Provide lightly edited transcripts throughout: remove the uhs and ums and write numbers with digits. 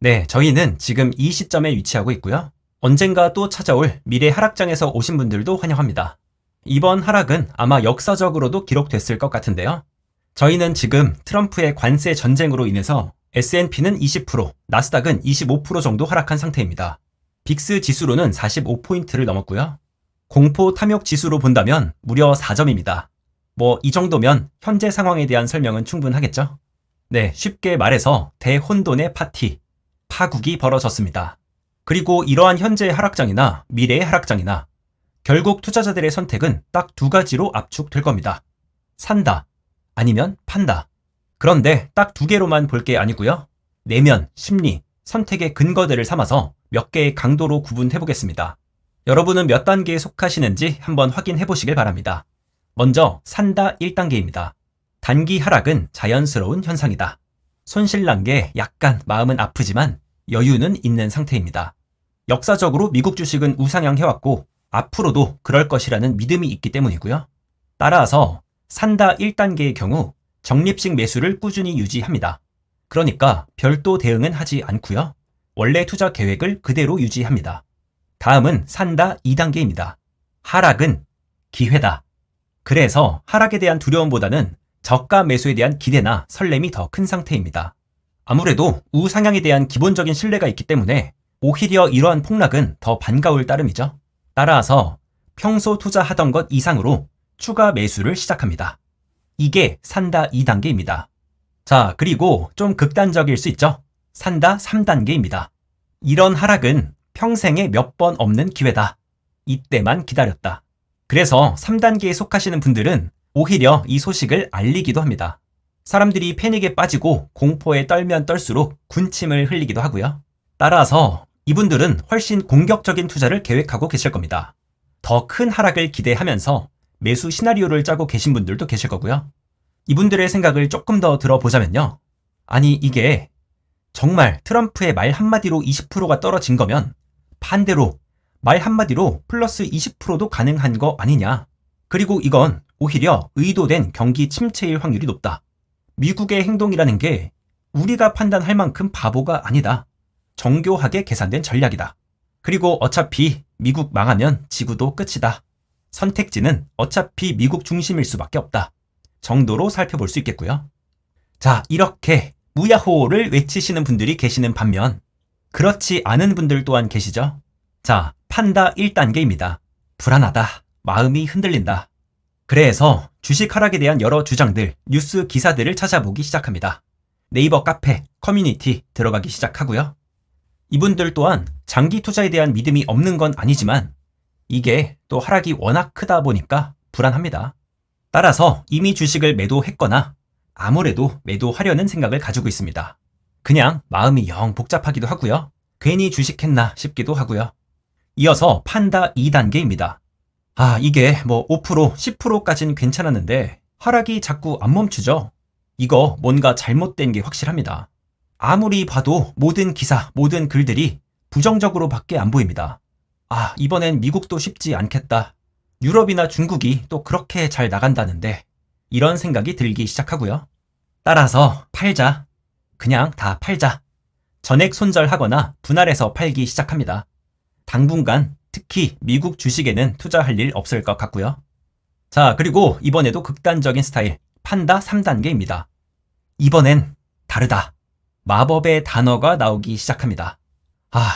네, 저희는 지금 이 시점에 위치하고 있고요. 언젠가 또 찾아올 미래 하락장에서 오신 분들도 환영합니다. 이번 하락은 아마 역사적으로도 기록됐을 것 같은데요. 저희는 지금 트럼프의 관세 전쟁으로 인해서 S&P는 20%, 나스닥은 25% 정도 하락한 상태입니다. 빅스 지수로는 45포인트를 넘었고요. 공포 탐욕 지수로 본다면 무려 4점입니다. 이 정도면 현재 상황에 대한 설명은 충분하겠죠? 네, 쉽게 말해서 대혼돈의 파티, 파국이 벌어졌습니다. 그리고 이러한 현재의 하락장이나 미래의 하락장이나 결국 투자자들의 선택은 딱 두 가지로 압축될 겁니다. 산다, 아니면 판다. 그런데 딱 두 개로만 볼 게 아니고요. 내면, 심리, 선택의 근거들을 삼아서 몇 개의 강도로 구분해 보겠습니다. 여러분은 몇 단계에 속하시는지 한번 확인해 보시길 바랍니다. 먼저 산다 1단계입니다. 단기 하락은 자연스러운 현상이다. 손실난 게 약간 마음은 아프지만 여유는 있는 상태입니다. 역사적으로 미국 주식은 우상향해왔고 앞으로도 그럴 것이라는 믿음이 있기 때문이고요. 따라서 산다 1단계의 경우 적립식 매수를 꾸준히 유지합니다. 그러니까 별도 대응은 하지 않고요. 원래 투자 계획을 그대로 유지합니다. 다음은 산다 2단계입니다. 하락은 기회다. 그래서 하락에 대한 두려움보다는 저가 매수에 대한 기대나 설렘이 더 큰 상태입니다. 아무래도 우상향에 대한 기본적인 신뢰가 있기 때문에 오히려 이러한 폭락은 더 반가울 따름이죠. 따라서 평소 투자하던 것 이상으로 추가 매수를 시작합니다. 이게 산다 2단계입니다. 자, 그리고 좀 극단적일 수 있죠. 산다 3단계입니다. 이런 하락은 평생에 몇 번 없는 기회다. 이때만 기다렸다. 그래서 3단계에 속하시는 분들은 오히려 이 소식을 알리기도 합니다. 사람들이 패닉에 빠지고 공포에 떨면 떨수록 군침을 흘리기도 하고요. 따라서 이분들은 훨씬 공격적인 투자를 계획하고 계실 겁니다. 더 큰 하락을 기대하면서 매수 시나리오를 짜고 계신 분들도 계실 거고요. 이분들의 생각을 조금 더 들어보자면요. 아니, 이게 정말 트럼프의 말 한마디로 20%가 떨어진 거면 반대로 말 한마디로 플러스 20%도 가능한 거 아니냐. 그리고 이건 오히려 의도된 경기 침체일 확률이 높다. 미국의 행동이라는 게 우리가 판단할 만큼 바보가 아니다. 정교하게 계산된 전략이다. 그리고 어차피 미국 망하면 지구도 끝이다. 선택지는 어차피 미국 중심일 수밖에 없다. 정도로 살펴볼 수 있겠고요. 자, 이렇게 무야호를 외치시는 분들이 계시는 반면 그렇지 않은 분들 또한 계시죠. 자, 판다 1단계입니다. 불안하다. 마음이 흔들린다. 그래서 주식 하락에 대한 여러 주장들, 뉴스 기사들을 찾아보기 시작합니다. 네이버 카페, 커뮤니티 들어가기 시작하고요. 이분들 또한 장기 투자에 대한 믿음이 없는 건 아니지만 이게 또 하락이 워낙 크다 보니까 불안합니다. 따라서 이미 주식을 매도했거나 아무래도 매도하려는 생각을 가지고 있습니다. 그냥 마음이 영 복잡하기도 하고요. 괜히 주식했나 싶기도 하고요. 이어서 판다 2단계입니다. 이게 5%, 10%까지는 괜찮았는데 하락이 자꾸 안 멈추죠. 이거 뭔가 잘못된 게 확실합니다. 아무리 봐도 모든 기사, 모든 글들이 부정적으로 밖에 안 보입니다. 이번엔 미국도 쉽지 않겠다. 유럽이나 중국이 또 그렇게 잘 나간다는데 이런 생각이 들기 시작하고요. 따라서 팔자. 그냥 다 팔자. 전액 손절하거나 분할해서 팔기 시작합니다. 당분간 특히 미국 주식에는 투자할 일 없을 것 같고요. 자, 그리고 이번에도 극단적인 스타일 판다 3단계입니다. 이번엔 다르다. 마법의 단어가 나오기 시작합니다.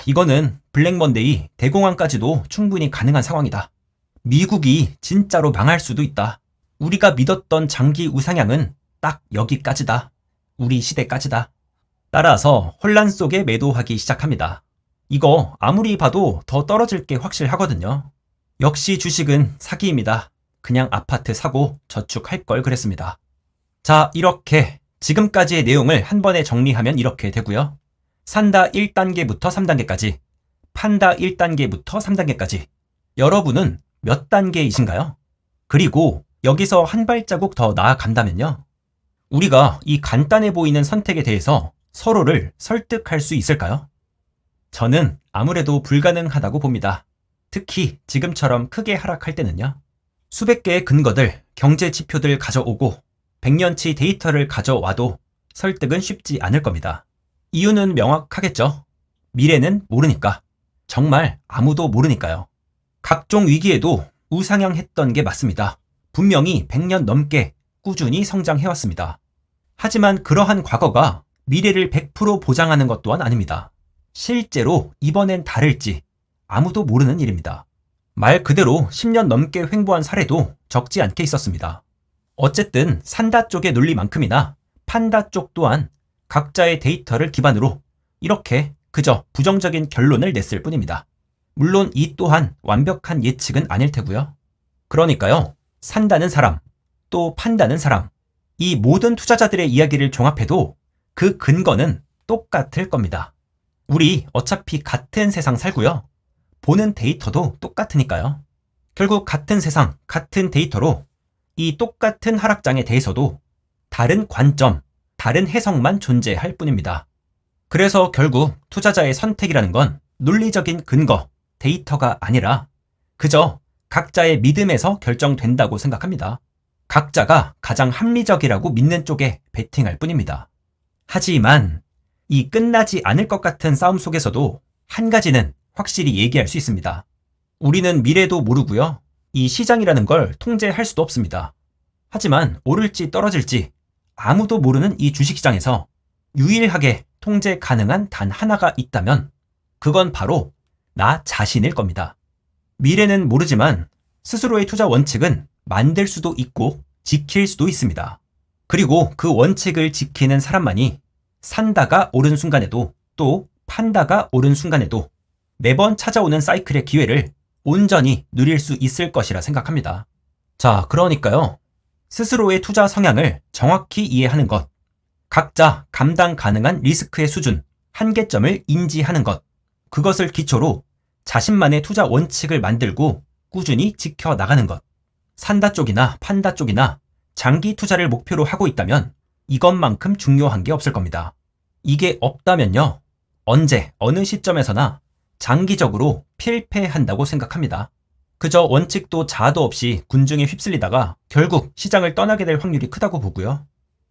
이거는 블랙먼데이, 대공황까지도 충분히 가능한 상황이다. 미국이 진짜로 망할 수도 있다. 우리가 믿었던 장기 우상향은 딱 여기까지다. 우리 시대까지다. 따라서 혼란 속에 매도하기 시작합니다. 이거 아무리 봐도 더 떨어질 게 확실하거든요. 역시 주식은 사기입니다. 그냥 아파트 사고 저축할 걸 그랬습니다. 자, 이렇게 지금까지의 내용을 한 번에 정리하면 이렇게 되고요. 산다 1단계부터 3단계까지, 판다 1단계부터 3단계까지. 여러분은 몇 단계이신가요? 그리고 여기서 한 발자국 더 나아간다면요. 우리가 이 간단해 보이는 선택에 대해서 서로를 설득할 수 있을까요? 저는 아무래도 불가능하다고 봅니다. 특히 지금처럼 크게 하락할 때는요. 수백 개의 근거들, 경제 지표들 가져오고 100년치 데이터를 가져와도 설득은 쉽지 않을 겁니다. 이유는 명확하겠죠. 미래는 모르니까. 정말 아무도 모르니까요. 각종 위기에도 우상향했던 게 맞습니다. 분명히 100년 넘게 꾸준히 성장해왔습니다. 하지만 그러한 과거가 미래를 100% 보장하는 것 또한 아닙니다. 실제로 이번엔 다를지 아무도 모르는 일입니다. 말 그대로 10년 넘게 횡보한 사례도 적지 않게 있었습니다. 어쨌든 산다 쪽의 논리만큼이나 판다 쪽 또한 각자의 데이터를 기반으로 이렇게 그저 부정적인 결론을 냈을 뿐입니다. 물론 이 또한 완벽한 예측은 아닐 테고요. 그러니까요, 산다는 사람, 또 판다는 사람, 이 모든 투자자들의 이야기를 종합해도 그 근거는 똑같을 겁니다. 우리 어차피 같은 세상 살고요. 보는 데이터도 똑같으니까요. 결국 같은 세상, 같은 데이터로 이 똑같은 하락장에 대해서도 다른 관점, 다른 해석만 존재할 뿐입니다. 그래서 결국 투자자의 선택이라는 건 논리적인 근거, 데이터가 아니라 그저 각자의 믿음에서 결정된다고 생각합니다. 각자가 가장 합리적이라고 믿는 쪽에 베팅할 뿐입니다. 하지만 이 끝나지 않을 것 같은 싸움 속에서도 한 가지는 확실히 얘기할 수 있습니다. 우리는 미래도 모르고요. 이 시장이라는 걸 통제할 수도 없습니다. 하지만 오를지 떨어질지 아무도 모르는 이 주식시장에서 유일하게 통제 가능한 단 하나가 있다면 그건 바로 나 자신일 겁니다. 미래는 모르지만 스스로의 투자 원칙은 만들 수도 있고 지킬 수도 있습니다. 그리고 그 원칙을 지키는 사람만이 산다가 오른 순간에도 또 판다가 오른 순간에도 매번 찾아오는 사이클의 기회를 온전히 누릴 수 있을 것이라 생각합니다. 자, 그러니까요. 스스로의 투자 성향을 정확히 이해하는 것, 각자 감당 가능한 리스크의 수준, 한계점을 인지하는 것, 그것을 기초로 자신만의 투자 원칙을 만들고 꾸준히 지켜나가는 것, 산다 쪽이나 판다 쪽이나 장기 투자를 목표로 하고 있다면 이것만큼 중요한 게 없을 겁니다. 이게 없다면요, 언제, 어느 시점에서나 장기적으로 필패한다고 생각합니다. 그저 원칙도 자아도 없이 군중에 휩쓸리다가 결국 시장을 떠나게 될 확률이 크다고 보고요.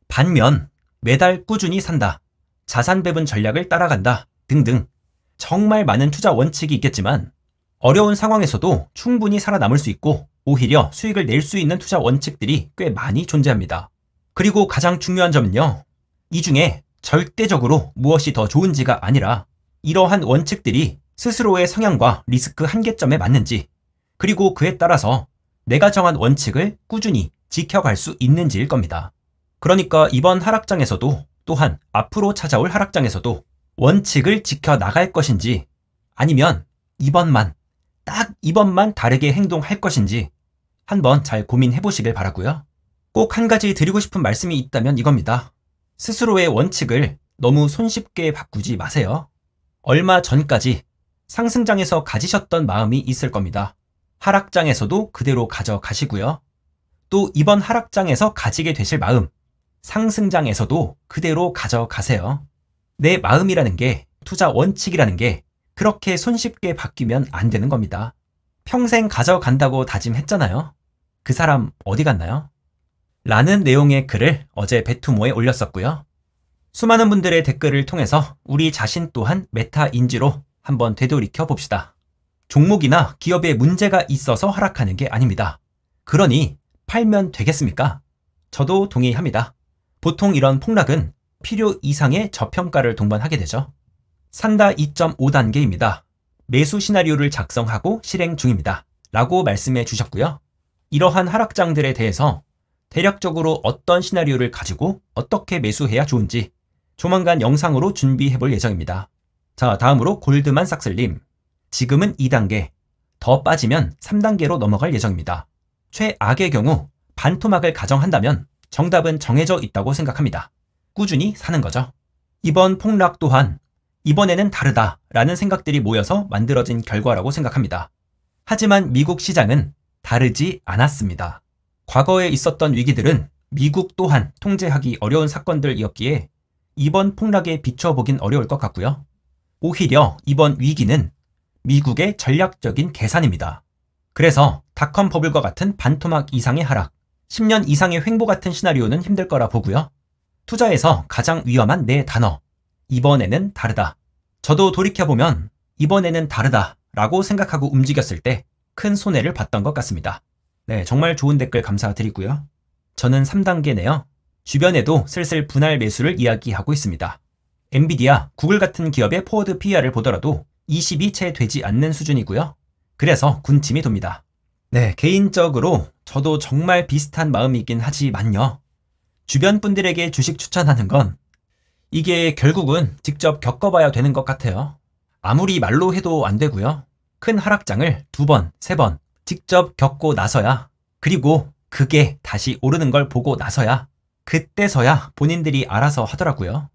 반면 매달 꾸준히 산다, 자산 배분 전략을 따라간다 등등 정말 많은 투자 원칙이 있겠지만 어려운 상황에서도 충분히 살아남을 수 있고 오히려 수익을 낼 수 있는 투자 원칙들이 꽤 많이 존재합니다. 그리고 가장 중요한 점은요, 이 중에 절대적으로 무엇이 더 좋은지가 아니라 이러한 원칙들이 스스로의 성향과 리스크 한계점에 맞는지, 그리고 그에 따라서 내가 정한 원칙을 꾸준히 지켜갈 수 있는지일 겁니다. 그러니까 이번 하락장에서도 또한 앞으로 찾아올 하락장에서도 원칙을 지켜나갈 것인지 아니면 이번만, 딱 이번만 다르게 행동할 것인지 한번 잘 고민해 보시길 바라고요. 꼭 한 가지 드리고 싶은 말씀이 있다면 이겁니다. 스스로의 원칙을 너무 손쉽게 바꾸지 마세요. 얼마 전까지 상승장에서 가지셨던 마음이 있을 겁니다. 하락장에서도 그대로 가져가시고요. 또 이번 하락장에서 가지게 되실 마음, 상승장에서도 그대로 가져가세요. 내 마음이라는 게, 투자 원칙이라는 게 그렇게 손쉽게 바뀌면 안 되는 겁니다. 평생 가져간다고 다짐했잖아요. 그 사람 어디 갔나요? 라는 내용의 글을 어제 베투모에 올렸었고요. 수많은 분들의 댓글을 통해서 우리 자신 또한 메타인지로 한번 되돌이켜 봅시다. 종목이나 기업에 문제가 있어서 하락하는 게 아닙니다. 그러니 팔면 되겠습니까? 저도 동의합니다. 보통 이런 폭락은 필요 이상의 저평가를 동반하게 되죠. 산다 2.5단계입니다. 매수 시나리오를 작성하고 실행 중입니다. 라고 말씀해 주셨고요. 이러한 하락장들에 대해서 대략적으로 어떤 시나리오를 가지고 어떻게 매수해야 좋은지 조만간 영상으로 준비해 볼 예정입니다. 자, 다음으로 골드만삭스님. 지금은 2단계, 더 빠지면 3단계로 넘어갈 예정입니다. 최악의 경우 반토막을 가정한다면 정답은 정해져 있다고 생각합니다. 꾸준히 사는 거죠. 이번 폭락 또한 이번에는 다르다라는 생각들이 모여서 만들어진 결과라고 생각합니다. 하지만 미국 시장은 다르지 않았습니다. 과거에 있었던 위기들은 미국 또한 통제하기 어려운 사건들이었기에 이번 폭락에 비춰보긴 어려울 것 같고요. 오히려 이번 위기는 미국의 전략적인 계산입니다. 그래서 닷컴 버블과 같은 반토막 이상의 하락, 10년 이상의 횡보 같은 시나리오는 힘들 거라 보고요. 투자에서 가장 위험한 네 단어, 이번에는 다르다. 저도 돌이켜보면 이번에는 다르다 라고 생각하고 움직였을 때 큰 손해를 봤던 것 같습니다. 네, 정말 좋은 댓글 감사드리고요. 저는 3단계네요. 주변에도 슬슬 분할 매수를 이야기하고 있습니다. 엔비디아, 구글 같은 기업의 포워드 PER을 보더라도 20이 채 되지 않는 수준이고요. 그래서 군침이 돕니다. 네, 개인적으로 저도 정말 비슷한 마음이긴 하지만요. 주변 분들에게 주식 추천하는 건 이게 결국은 직접 겪어봐야 되는 것 같아요. 아무리 말로 해도 안 되고요. 큰 하락장을 2번, 3번 직접 겪고 나서야, 그리고 그게 다시 오르는 걸 보고 나서야, 그때서야 본인들이 알아서 하더라고요.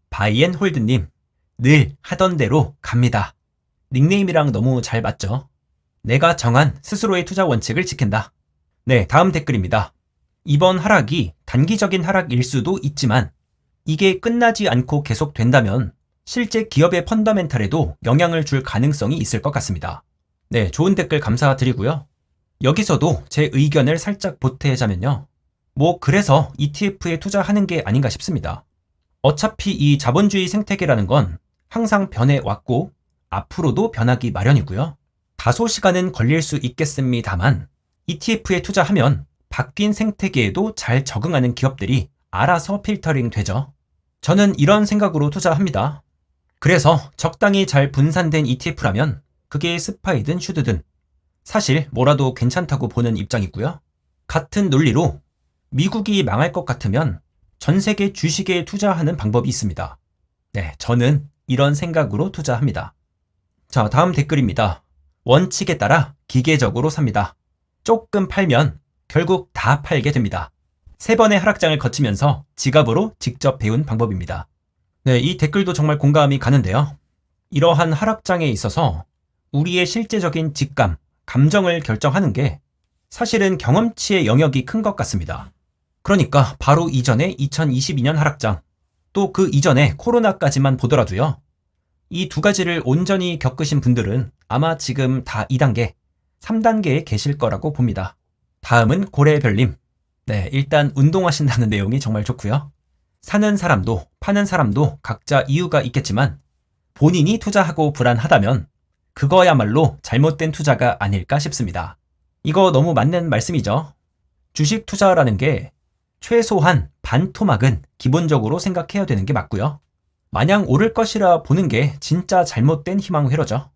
바이앤홀드님, 늘 하던 대로 갑니다. 닉네임이랑 너무 잘 맞죠? 내가 정한 스스로의 투자 원칙을 지킨다. 네, 다음 댓글입니다. 이번 하락이 단기적인 하락일 수도 있지만 이게 끝나지 않고 계속된다면 실제 기업의 펀더멘탈에도 영향을 줄 가능성이 있을 것 같습니다. 네, 좋은 댓글 감사드리고요. 여기서도 제 의견을 살짝 보태자면요. 그래서 ETF에 투자하는 게 아닌가 싶습니다. 어차피 이 자본주의 생태계라는 건 항상 변해왔고 앞으로도 변하기 마련이고요. 다소 시간은 걸릴 수 있겠습니다만 ETF에 투자하면 바뀐 생태계에도 잘 적응하는 기업들이 알아서 필터링 되죠. 저는 이런 생각으로 투자합니다. 그래서 적당히 잘 분산된 ETF라면 그게 스파이든 슈드든 사실 뭐라도 괜찮다고 보는 입장이고요. 같은 논리로 미국이 망할 것 같으면 전 세계 주식에 투자하는 방법이 있습니다. 네, 저는 이런 생각으로 투자합니다. 자, 다음 댓글입니다. 원칙에 따라 기계적으로 삽니다. 조금 팔면 결국 다 팔게 됩니다. 3번의 하락장을 거치면서 지갑으로 직접 배운 방법입니다. 네, 이 댓글도 정말 공감이 가는데요. 이러한 하락장에 있어서 우리의 실제적인 직감, 감정을 결정하는 게 사실은 경험치의 영역이 큰 것 같습니다. 그러니까 바로 이전에 2022년 하락장, 또 그 이전에 코로나까지만 보더라도요. 이 두 가지를 온전히 겪으신 분들은 아마 지금 다 2단계, 3단계에 계실 거라고 봅니다. 다음은 고래별님. 네, 일단 운동하신다는 내용이 정말 좋고요. 사는 사람도 파는 사람도 각자 이유가 있겠지만 본인이 투자하고 불안하다면 그거야말로 잘못된 투자가 아닐까 싶습니다. 이거 너무 맞는 말씀이죠. 주식 투자라는 게 최소한 반토막은 기본적으로 생각해야 되는 게 맞고요. 마냥 오를 것이라 보는 게 진짜 잘못된 희망회로죠.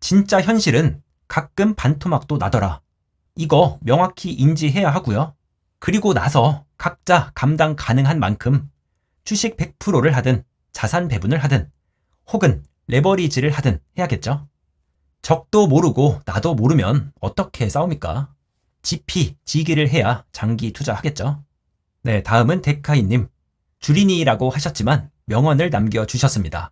진짜 현실은 가끔 반토막도 나더라. 이거 명확히 인지해야 하고요. 그리고 나서 각자 감당 가능한 만큼 주식 100%를 하든 자산 배분을 하든 혹은 레버리지를 하든 해야겠죠. 적도 모르고 나도 모르면 어떻게 싸웁니까? 지피, 지기를 해야 장기 투자하겠죠. 네, 다음은 데카이님. 주린이라고 하셨지만 명언을 남겨주셨습니다.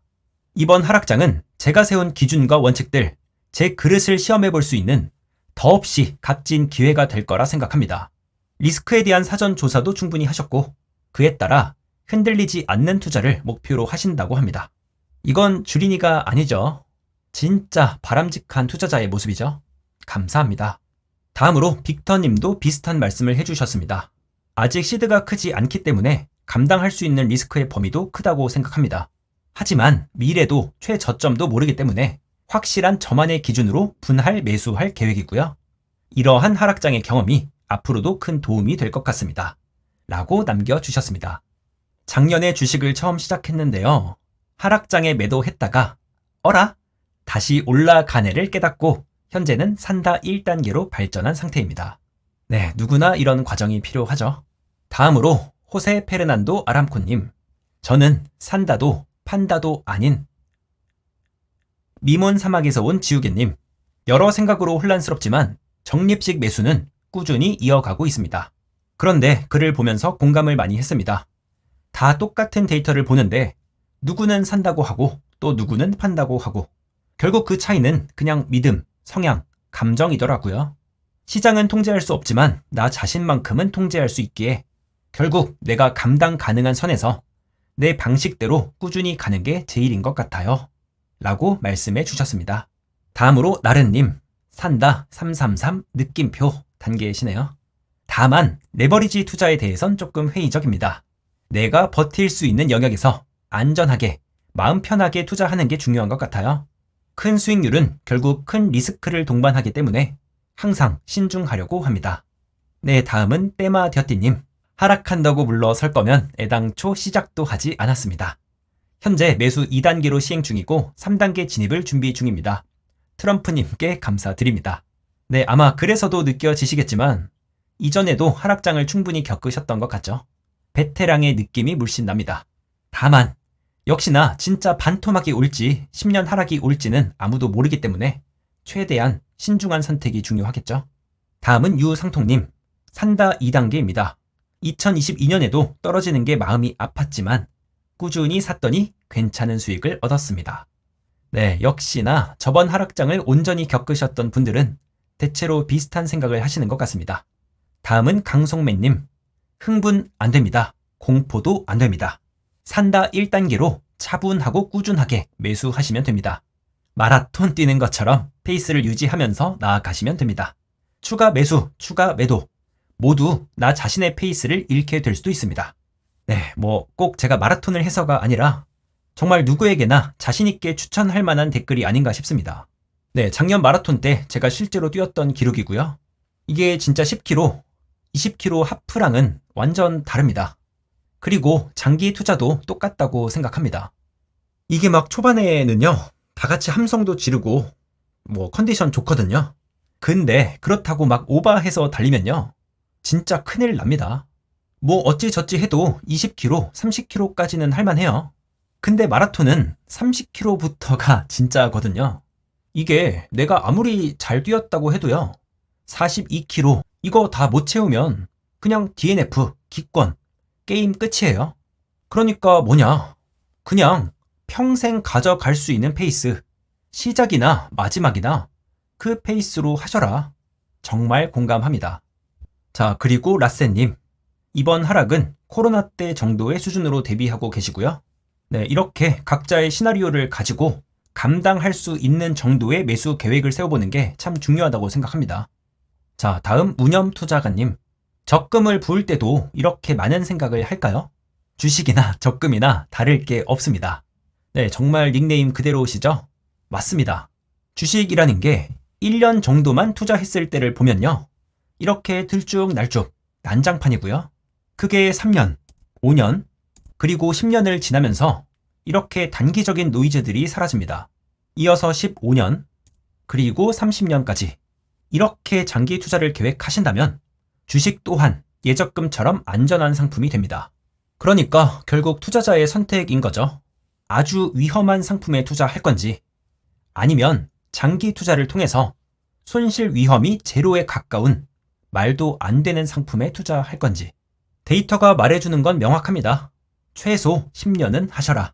이번 하락장은 제가 세운 기준과 원칙들, 제 그릇을 시험해 볼 수 있는 더없이 값진 기회가 될 거라 생각합니다. 리스크에 대한 사전 조사도 충분히 하셨고 그에 따라 흔들리지 않는 투자를 목표로 하신다고 합니다. 이건 주린이가 아니죠. 진짜 바람직한 투자자의 모습이죠. 감사합니다. 다음으로 빅터님도 비슷한 말씀을 해주셨습니다. 아직 시드가 크지 않기 때문에 감당할 수 있는 리스크의 범위도 크다고 생각합니다. 하지만 미래도 최저점도 모르기 때문에 확실한 저만의 기준으로 분할 매수할 계획이고요. 이러한 하락장의 경험이 앞으로도 큰 도움이 될 것 같습니다. 라고 남겨주셨습니다. 작년에 주식을 처음 시작했는데요. 하락장에 매도했다가 어라? 다시 올라가네를 깨닫고 현재는 산다 1단계로 발전한 상태입니다. 네, 누구나 이런 과정이 필요하죠. 다음으로 호세 페르난도 아람코님. 저는 산다도 판다도 아닌 미몬 사막에서 온 지우개님. 여러 생각으로 혼란스럽지만 적립식 매수는 꾸준히 이어가고 있습니다. 그런데 글을 보면서 공감을 많이 했습니다. 다 똑같은 데이터를 보는데 누구는 산다고 하고 또 누구는 판다고 하고 결국 그 차이는 그냥 믿음, 성향, 감정이더라고요. 시장은 통제할 수 없지만 나 자신만큼은 통제할 수 있기에 결국 내가 감당 가능한 선에서 내 방식대로 꾸준히 가는 게 제일인 것 같아요. 라고 말씀해 주셨습니다. 다음으로 나른님, 산다 333 느낌표 단계시네요. 다만 레버리지 투자에 대해선 조금 회의적입니다. 내가 버틸 수 있는 영역에서 안전하게 마음 편하게 투자하는 게 중요한 것 같아요. 큰 수익률은 결국 큰 리스크를 동반하기 때문에 항상 신중하려고 합니다. 네, 다음은 때마뎌띠님. 하락한다고 물러설 거면 애당초 시작도 하지 않았습니다. 현재 매수 2단계로 시행 중이고 3단계 진입을 준비 중입니다. 트럼프님께 감사드립니다. 네, 아마 그래서도 느껴지시겠지만 이전에도 하락장을 충분히 겪으셨던 것 같죠? 베테랑의 느낌이 물씬 납니다. 다만 역시나 진짜 반토막이 올지 10년 하락이 올지는 아무도 모르기 때문에 최대한 신중한 선택이 중요하겠죠? 다음은 유상통님. 산다 2단계입니다. 2022년에도 떨어지는 게 마음이 아팠지만 꾸준히 샀더니 괜찮은 수익을 얻었습니다. 네, 역시나 저번 하락장을 온전히 겪으셨던 분들은 대체로 비슷한 생각을 하시는 것 같습니다. 다음은 강송매님. 흥분 안 됩니다. 공포도 안 됩니다. 산다 1단계로 차분하고 꾸준하게 매수하시면 됩니다. 마라톤 뛰는 것처럼 페이스를 유지하면서 나아가시면 됩니다. 추가 매수, 추가 매도 모두 나 자신의 페이스를 잃게 될 수도 있습니다. 네, 꼭 제가 마라톤을 해서가 아니라 정말 누구에게나 자신있게 추천할 만한 댓글이 아닌가 싶습니다. 네, 작년 마라톤 때 제가 실제로 뛰었던 기록이고요. 이게 진짜 10km, 20km 하프랑은 완전 다릅니다. 그리고 장기 투자도 똑같다고 생각합니다. 이게 막 초반에는요, 다 같이 함성도 지르고 컨디션 좋거든요. 근데 그렇다고 막 오버해서 달리면요, 진짜 큰일 납니다. 어찌저찌 해도 20km, 30km까지는 할만해요. 근데 마라톤은 30km부터가 진짜거든요. 이게 내가 아무리 잘 뛰었다고 해도요, 42km 이거 다 못 채우면 그냥 DNF, 기권, 게임 끝이에요. 그러니까 그냥 평생 가져갈 수 있는 페이스, 시작이나 마지막이나 그 페이스로 하셔라. 정말 공감합니다. 자, 그리고 라센님. 이번 하락은 코로나 때 정도의 수준으로 대비하고 계시고요. 네, 이렇게 각자의 시나리오를 가지고 감당할 수 있는 정도의 매수 계획을 세워보는 게 참 중요하다고 생각합니다. 자, 다음 무념투자가님. 적금을 부을 때도 이렇게 많은 생각을 할까요? 주식이나 적금이나 다를 게 없습니다. 네, 정말 닉네임 그대로시죠? 맞습니다. 주식이라는 게 1년 정도만 투자했을 때를 보면요, 이렇게 들쭉날쭉 난장판이고요. 그게 3년, 5년, 그리고 10년을 지나면서 이렇게 단기적인 노이즈들이 사라집니다. 이어서 15년, 그리고 30년까지 이렇게 장기 투자를 계획하신다면 주식 또한 예적금처럼 안전한 상품이 됩니다. 그러니까 결국 투자자의 선택인 거죠. 아주 위험한 상품에 투자할 건지, 아니면 장기 투자를 통해서 손실 위험이 제로에 가까운 말도 안 되는 상품에 투자할 건지. 데이터가 말해주는 건 명확합니다. 최소 10년은 하셔라.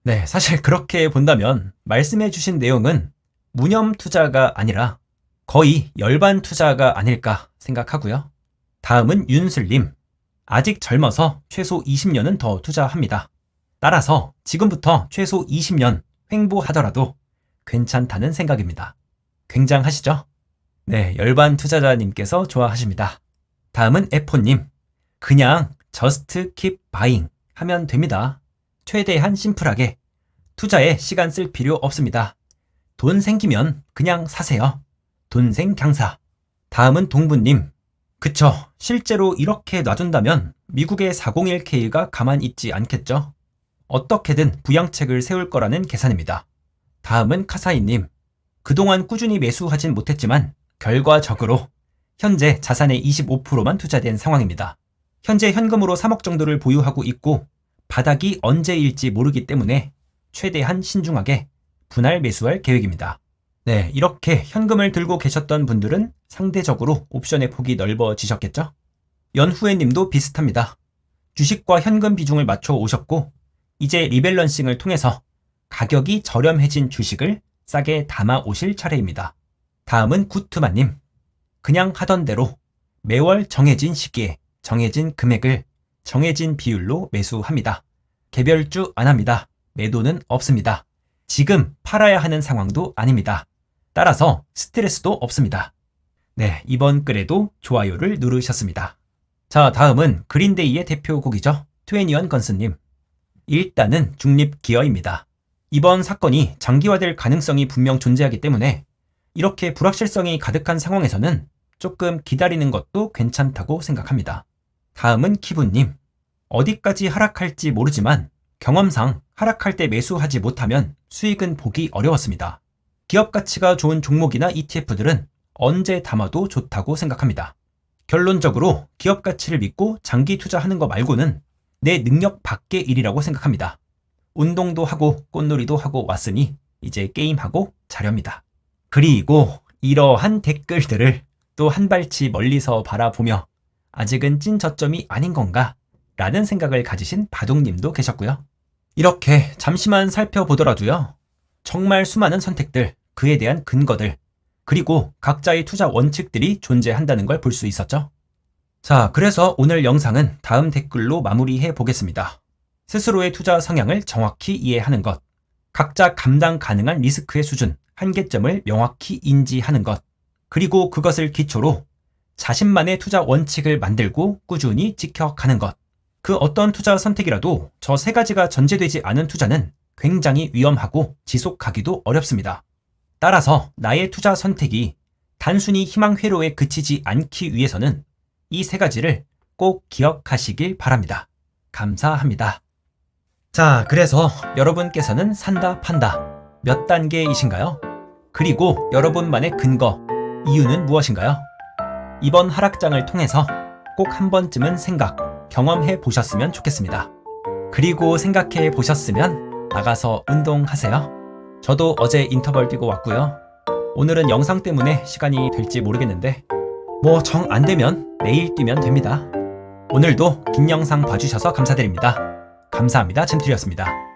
네, 사실 그렇게 본다면 말씀해주신 내용은 무념 투자가 아니라 거의 열반 투자가 아닐까 생각하고요. 다음은 윤슬님. 아직 젊어서 최소 20년은 더 투자합니다. 따라서 지금부터 최소 20년 횡보하더라도 괜찮다는 생각입니다. 굉장하시죠? 네, 열반 투자자님께서 좋아하십니다. 다음은 에포님. 그냥 just keep buying 하면 됩니다. 최대한 심플하게. 투자에 시간 쓸 필요 없습니다. 돈 생기면 그냥 사세요. 돈생강사. 다음은 동부님. 그쵸, 실제로 이렇게 놔둔다면 미국의 401k가 가만 있지 않겠죠? 어떻게든 부양책을 세울 거라는 계산입니다. 다음은 카사이님. 그동안 꾸준히 매수하진 못했지만 결과적으로 현재 자산의 25%만 투자된 상황입니다. 현재 현금으로 3억 정도를 보유하고 있고 바닥이 언제일지 모르기 때문에 최대한 신중하게 분할 매수할 계획입니다. 네, 이렇게 현금을 들고 계셨던 분들은 상대적으로 옵션의 폭이 넓어지셨겠죠? 연후회님도 비슷합니다. 주식과 현금 비중을 맞춰 오셨고 이제 리밸런싱을 통해서 가격이 저렴해진 주식을 싸게 담아 오실 차례입니다. 다음은 구트마님. 그냥 하던 대로 매월 정해진 시기에 정해진 금액을 정해진 비율로 매수합니다. 개별주 안 합니다. 매도는 없습니다. 지금 팔아야 하는 상황도 아닙니다. 따라서 스트레스도 없습니다. 네, 이번 글에도 좋아요를 누르셨습니다. 자, 다음은 그린데이의 대표곡이죠. 21건스님. 일단은 중립 기어입니다. 이번 사건이 장기화될 가능성이 분명 존재하기 때문에 이렇게 불확실성이 가득한 상황에서는 조금 기다리는 것도 괜찮다고 생각합니다. 다음은 키부님. 어디까지 하락할지 모르지만 경험상 하락할 때 매수하지 못하면 수익은 보기 어려웠습니다. 기업 가치가 좋은 종목이나 ETF들은 언제 담아도 좋다고 생각합니다. 결론적으로 기업 가치를 믿고 장기 투자하는 거 말고는 내 능력 밖의 일이라고 생각합니다. 운동도 하고 꽃놀이도 하고 왔으니 이제 게임하고 자렵니다. 그리고 이러한 댓글들을 또 한 발치 멀리서 바라보며 아직은 찐 저점이 아닌 건가? 라는 생각을 가지신 바둑님도 계셨고요. 이렇게 잠시만 살펴보더라도요. 정말 수많은 선택들, 그에 대한 근거들, 그리고 각자의 투자 원칙들이 존재한다는 걸 볼 수 있었죠. 자, 그래서 오늘 영상은 다음 댓글로 마무리해 보겠습니다. 스스로의 투자 성향을 정확히 이해하는 것, 각자 감당 가능한 리스크의 수준, 한계점을 명확히 인지하는 것, 그리고 그것을 기초로 자신만의 투자 원칙을 만들고 꾸준히 지켜가는 것. 그 어떤 투자 선택이라도 저 세 가지가 전제되지 않은 투자는 굉장히 위험하고 지속하기도 어렵습니다. 따라서 나의 투자 선택이 단순히 희망 회로에 그치지 않기 위해서는 이 세 가지를 꼭 기억하시길 바랍니다. 감사합니다. 자, 그래서 여러분께서는 산다, 판다 몇 단계이신가요? 그리고 여러분만의 근거, 이유는 무엇인가요? 이번 하락장을 통해서 꼭 한 번쯤은 경험해 보셨으면 좋겠습니다. 그리고 생각해 보셨으면 나가서 운동하세요. 저도 어제 인터벌 뛰고 왔고요. 오늘은 영상 때문에 시간이 될지 모르겠는데 뭐 정 안 되면 내일 뛰면 됩니다. 오늘도 긴 영상 봐주셔서 감사드립니다. 감사합니다. 젠틀이었습니다.